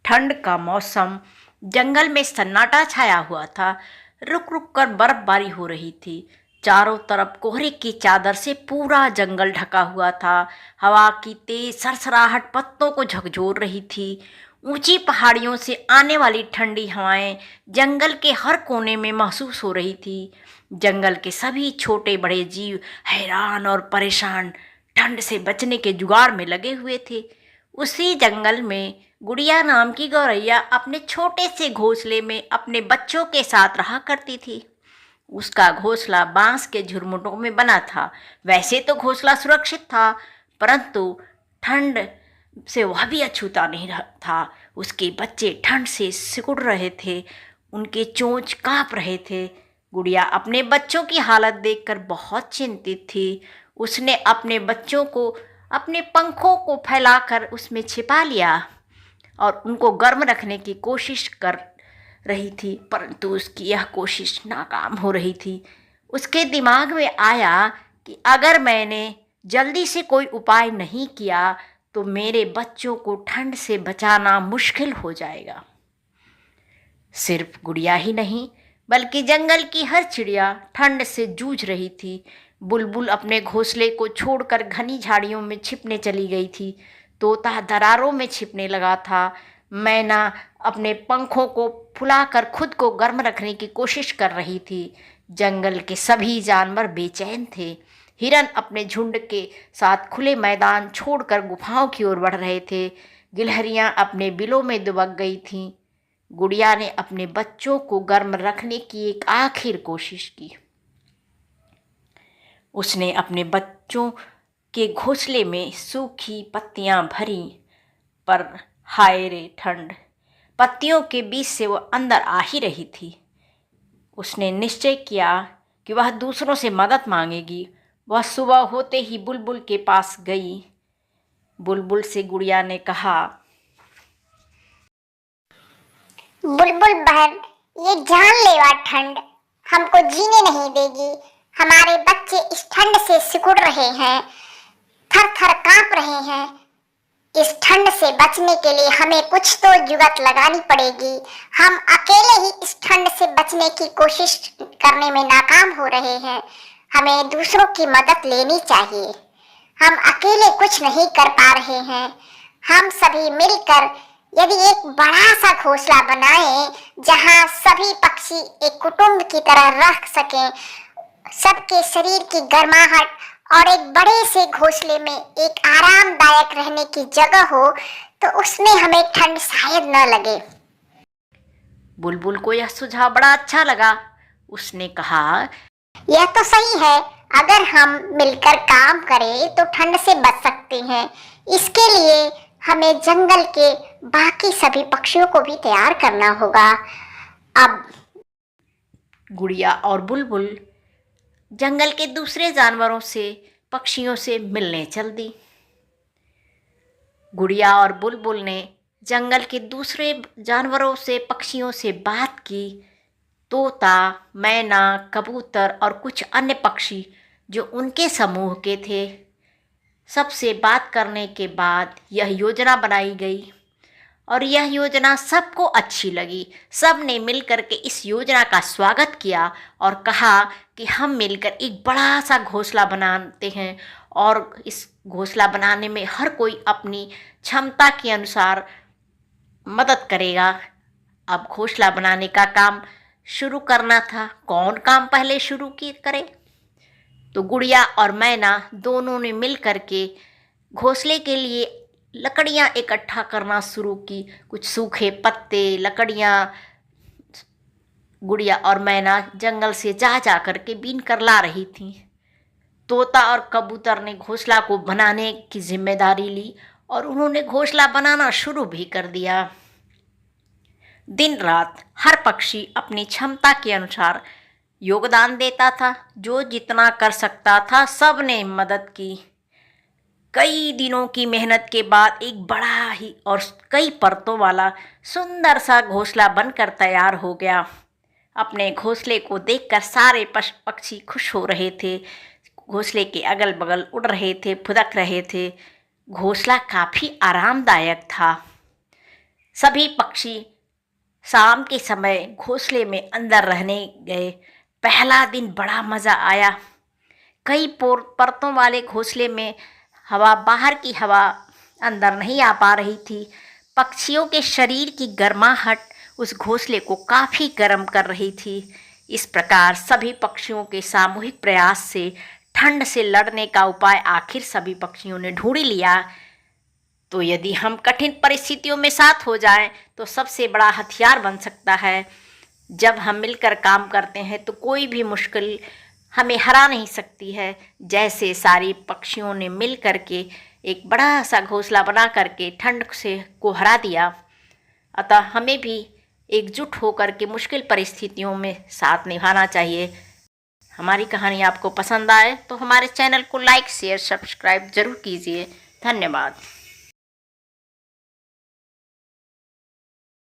ठंड का मौसम, जंगल में सन्नाटा छाया हुआ था। रुक रुक कर बर्फबारी हो रही थी। चारों तरफ कोहरे की चादर से पूरा जंगल ढका हुआ था। हवा की तेज सरसराहट पत्तों को झकझोर रही थी। ऊंची पहाड़ियों से आने वाली ठंडी हवाएं जंगल के हर कोने में महसूस हो रही थी। जंगल के सभी छोटे बड़े जीव हैरान और परेशान ठंड से बचने के जुगाड़ में लगे हुए थे। उसी जंगल में गुड़िया नाम की गौरैया अपने छोटे से घोंसले में अपने बच्चों के साथ रहा करती थी। उसका घोंसला बांस के झुरमुटों में बना था। वैसे तो घोंसला सुरक्षित था, परंतु ठंड से वह भी अछूता नहीं था। उसके बच्चे ठंड से सिकुड़ रहे थे, उनके चोंच कांप रहे थे। गुड़िया अपने बच्चों की हालत देखकर बहुत चिंतित थी। उसने अपने बच्चों को अपने पंखों को फैलाकर उसमें छिपा लिया और उनको गर्म रखने की कोशिश कर रही थी, परंतु उसकी यह कोशिश नाकाम हो रही थी। उसके दिमाग में आया कि अगर मैंने जल्दी से कोई उपाय नहीं किया तो मेरे बच्चों को ठंड से बचाना मुश्किल हो जाएगा। सिर्फ गुड़िया ही नहीं, बल्कि जंगल की हर चिड़िया ठंड से जूझ रही थी। बुलबुल अपने घोंसले को छोड़कर घनी झाड़ियों में छिपने चली गई थी। तोता दरारों में छिपने लगा था। मैना अपने पंखों को फुलाकर खुद को गर्म रखने की कोशिश कर रही थी। जंगल के सभी जानवर बेचैन थे। हिरन अपने झुंड के साथ खुले मैदान छोड़कर गुफाओं की ओर बढ़ रहे थे। गिलहरियां अपने बिलों में दुबक गई थीं। गुड़िया ने अपने बच्चों को गर्म रखने की एक आखिर कोशिश की। उसने अपने बच्चों के घोंसले में सूखी पत्तियां भरी, पर हाय रे ठंड, पत्तियों के बीच से वो अंदर आ ही रही थी। उसने निश्चय किया कि वह दूसरों से मदद मांगेगी। वह सुबह होते ही बुलबुल के पास गई। बुलबुल से गुड़िया ने कहा, बुलबुल बहन, ये जानलेवा ठंड हमको जीने नहीं देगी। हमारे बच्चे इस ठंड से सिकुड़ रहे हैं, थर थर कांप रहे हैं। इस ठंड से बचने के लिए हमें कुछ तो जुगत लगानी पड़ेगी। हम अकेले ही इस ठंड से बचने की कोशिश करने में नाकाम हो रहे हैं। हमें दूसरों की मदद लेनी चाहिए। हम अकेले कुछ नहीं कर पा रहे हैं। हम सभी मिलकर यदि एक बड़ा सा घोंसला बनाएं, जहां सभी पक्षी एक कुटुंब की तरह रह सकें, सबके शरीर की गर्माहट और एक बड़े से घोंसले में एक आरामदायक रहने की जगह हो, तो उसमें हमें ठंड शायद न लगे। बुलबुल को यह सुझाव बड़ा अच्छा लगा। उसने कहा, यह तो सही है, अगर हम मिलकर काम करें तो ठंड से बच सकते हैं। इसके लिए हमें जंगल के बाकी सभी पक्षियों को भी तैयार करना होगा। अब गुड़िया और बुलबुल जंगल के दूसरे जानवरों से, पक्षियों से मिलने चल दी। गुड़िया और बुलबुल ने जंगल के दूसरे जानवरों से, पक्षियों से बात की। तोता, मैना, कबूतर और कुछ अन्य पक्षी जो उनके समूह के थे, सबसे बात करने के बाद यह योजना बनाई गई और यह योजना सबको अच्छी लगी। सब ने मिलकर के इस योजना का स्वागत किया और कहा कि हम मिलकर एक बड़ा सा घोंसला बनाते हैं और इस घोंसला बनाने में हर कोई अपनी क्षमता के अनुसार मदद करेगा। अब घोंसला बनाने का काम शुरू करना था। कौन काम पहले शुरू करे? तो गुड़िया और मैना दोनों ने मिल कर के घोंसले के लिए लकड़ियाँ इकट्ठा करना शुरू की। कुछ सूखे पत्ते, लकड़ियाँ गुड़िया और मैना जंगल से जा कर के बीन कर ला रही थीं। तोता और कबूतर ने घोंसला को बनाने की जिम्मेदारी ली और उन्होंने घोंसला बनाना शुरू भी कर दिया। दिन रात हर पक्षी अपनी क्षमता के अनुसार योगदान देता था। जो जितना कर सकता था सब ने मदद की। कई दिनों की मेहनत के बाद एक बड़ा ही और कई परतों वाला सुंदर सा घोंसला बनकर तैयार हो गया। अपने घोंसले को देखकर सारे पक्षी खुश हो रहे थे। घोंसले के अगल बगल उड़ रहे थे, फुदक रहे थे। घोंसला काफ़ी आरामदायक था। सभी पक्षी शाम के समय घोंसले में अंदर रहने गए। पहला दिन बड़ा मज़ा आया। कई परतों वाले घोंसले में बाहर की हवा अंदर नहीं आ पा रही थी। पक्षियों के शरीर की गर्माहट उस घोंसले को काफ़ी गर्म कर रही थी। इस प्रकार सभी पक्षियों के सामूहिक प्रयास से ठंड से लड़ने का उपाय आखिर सभी पक्षियों ने ढूंढ लिया। तो यदि हम कठिन परिस्थितियों में साथ हो जाएं तो सबसे बड़ा हथियार बन सकता है। जब हम मिलकर काम करते हैं तो कोई भी मुश्किल हमें हरा नहीं सकती है। जैसे सारी पक्षियों ने मिल कर के एक बड़ा सा घोंसला बना करके ठंड से को हरा दिया। अतः हमें भी एकजुट होकर के मुश्किल परिस्थितियों में साथ निभाना चाहिए। हमारी कहानी आपको पसंद आए तो हमारे चैनल को लाइक शेयर सब्सक्राइब जरूर कीजिए। धन्यवाद।